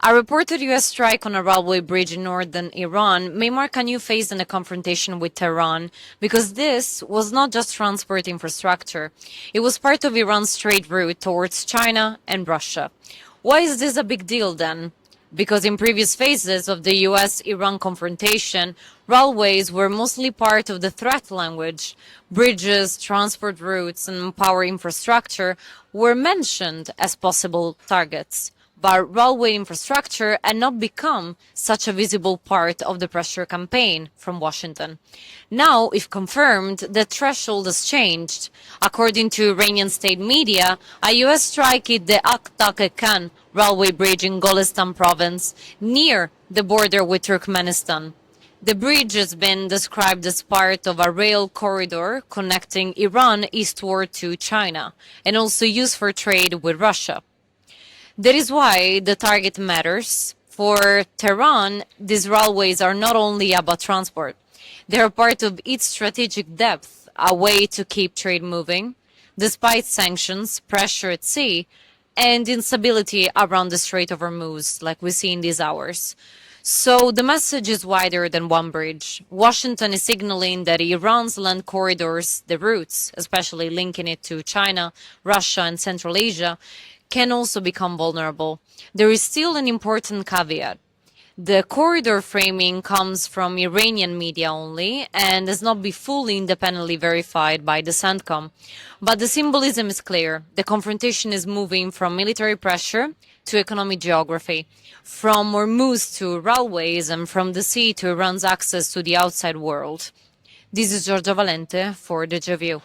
A reported U.S. strike on a railway bridge in northern Iran may mark a new phase in the confrontation with Tehran, because this was not just transport infrastructure. It was part of Iran's trade route towards China and Russia. Why is this a big deal then? Because in previous phases of the US-Iran confrontation, railways were mostly part of the threat language. Bridges, transport routes, and power infrastructure were mentioned as possible targets. But railway infrastructure had not become such a visible part of the pressure campaign from Washington. Now, if confirmed, the threshold has changed. According to Iranian state media, a US strike hit the Akhtakekan railway bridge in Golestan province, near the border with Turkmenistan. The bridge has been described as part of a rail corridor connecting Iran eastward to China, and also used for trade with Russia. That is why the target matters. For Tehran, these railways are not only about transport. They are part of its strategic depth, a way to keep trade moving, despite sanctions, pressure at sea, and instability around the Strait of Hormuz, like we see in these hours. So the message is wider than one bridge. Washington is signaling that Iran's land corridors, the routes, especially linking it to China, Russia, and Central Asia, can also become vulnerable. There is still an important caveat. The corridor framing comes from Iranian media only and has not been fully independently verified by the CENTCOM. But the symbolism is clear. The confrontation is moving from military pressure to economic geography, from Hormuz to railways, and from the sea to Iran's access to the outside world. This is Giorgia Valente for the Geoview.